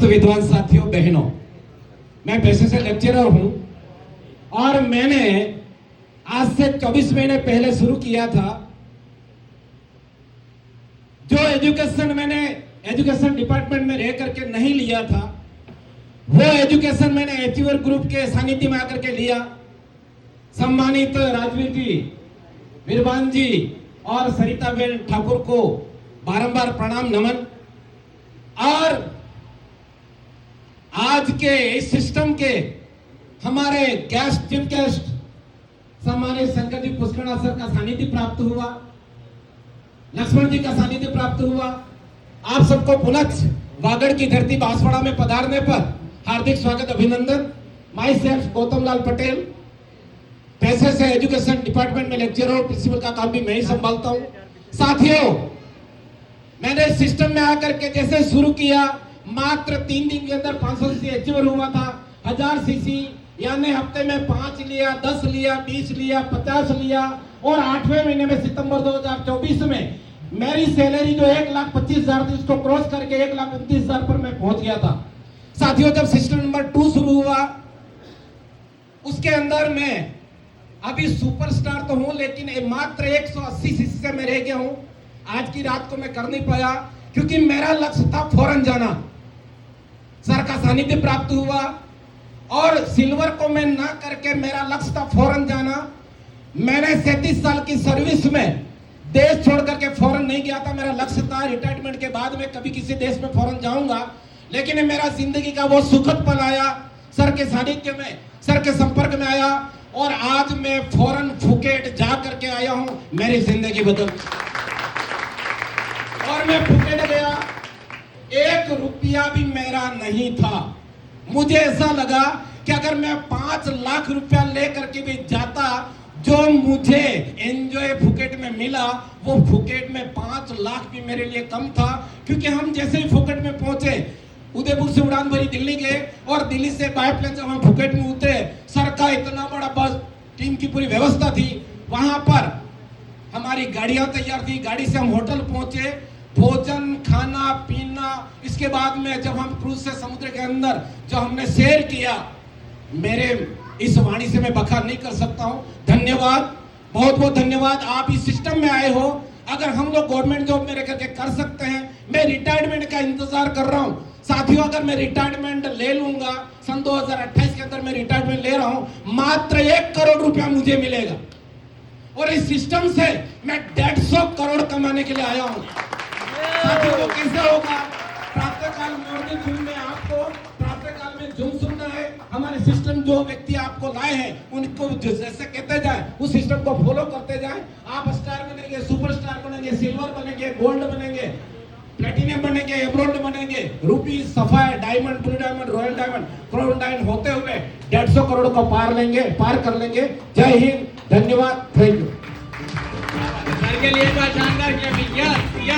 विद्वान साथियों, बहनों, मैं पेशे से लेक्चरर हूं और मैंने आज से 24 महीने पहले शुरू किया था। जो एजुकेशन मैंने एजुकेशन डिपार्टमेंट में रह करके नहीं लिया था, वो एजुकेशन मैंने अचीवर ग्रुप के सानिध्य में आकर के लिया। सम्मानित राजवीर जी, वीरबान जी और सरिताबेन ठाकुर को बारंबार प्रणाम नमन। और आज के इस सिस्टम के हमारे गेस्ट, चीफ गेस्ट सम्मानित शंकर जी पुष्करणा सर का सानिध्य प्राप्त हुआ, लक्ष्मण जी का सानिध्य प्राप्त हुआ। आप सबको पुनः वागड़ की धरती बांसवाड़ा में पधारने पर हार्दिक स्वागत, अभिनंदन। माई सेल्फ गौतम लाल पटेल, पैसे से एजुकेशन डिपार्टमेंट में लेक्चरर और प्रिंसिपल का काम भी मैं ही संभालता हूं। साथियों, मैंने सिस्टम में आकर के जैसे शुरू किया, मात्र 3 दिन के अंदर 500 सीसी अचीवर हुआ था। 1000 सीसी यानी हफ्ते में 5 लिया, 10 लिया, 20 लिया, 50 लिया और 8वें महीने में सितंबर 2024 में मेरी सैलरी जो 1,25,000 थी, उसको क्रॉस करके 1,29,000 पर मैं पहुंच गया था। साथियों, जब सिस्टम नंबर 2 शुरू हुआ, उसके अंदर मैं अभी सुपरस्टार तो हूं, लेकिन मात्र 180 सीसी से मैं रह गया हूं। आज की रात को मैं कर नहीं पाया क्योंकि मेरा लक्ष्य था फौरन जाना। सर का सानिध्य प्राप्त हुआ और सिल्वर को मैं ना करके मेरा लक्ष्य था फौरन जाना। मैंने 37 साल की सर्विस में देश छोड़ करके फौरन नहीं गया था। मेरा लक्ष्य था रिटायरमेंट के बाद में कभी किसी देश में फौरन जाऊंगा, लेकिन मेरा जिंदगी का वो सुखद पल आया। सर के सानिध्य में, सर के संपर्क में आया और आज मैं फौरन फुकेट जा करके आया हूं। मेरी जिंदगी बदल और मैं फुकेट गया। 1 रुपया भी मेरा नहीं था। मुझे ऐसा लगा कि अगर मैं 5 लाख रुपया लेकर के भी जाता, जो मुझे एंजॉय फुकेट में मिला, वो फुकेट में 5 लाख भी मेरे लिए कम था। क्योंकि हम जैसे ही फुकेट में पहुंचे, उदयपुर से उड़ान भरी दिल्ली गए और दिल्ली से बायोप्लेन से हम फुकेट में उतरे। सर का इतना बड़ा बस टीम की पूरी व्यवस्था थी। वहां पर हमारी गाड़ियां तैयार थी। गाड़ी से हम होटल पहुंचे, भोजन, खाना पीना, इसके बाद में जब हम क्रूज से समुद्र के अंदर जो हमने सैर किया, मेरे इस वाणी से मैं बखान नहीं कर सकता हूं। धन्यवाद, बहुत बहुत धन्यवाद। आप इस सिस्टम में आए हो। अगर हम लोग गवर्नमेंट जॉब में रह करके कर सकते हैं, मैं रिटायरमेंट का इंतजार कर रहा हूं। साथियों, अगर मैं रिटायरमेंट ले लूंगा, सन 2028 के अंदर मैं रिटायरमेंट ले रहा हूं, मात्र 1 करोड़ रुपया मुझे मिलेगा और इस सिस्टम से मैं 150 करोड़ कमाने के लिए आया हूं। साथियों, तो कैसे होगा? प्रातःकाल मॉर्निंग जूम में आपको प्रातःकाल में जूम सुनना है। हमारे सिस्टम जो व्यक्ति आपको लाए हैं, उनको जैसे कहते जाए, उस सिस्टम को फॉलो करते जाए। आप स्टार बनेंगे, सुपरस्टार बनेंगे, सिल्वर बनेंगे, गोल्ड बनेंगे, प्लेटिनियम बनेंगे, एमराल्ड बनेंगे, Ruby, sapphire, diamond, blue diamond, royal diamond, crown diamond होते हुए 150 करोड़ को पार कर लेंगे। जय हिंद, धन्यवाद, थैंक यू। के लिए शानदार किया।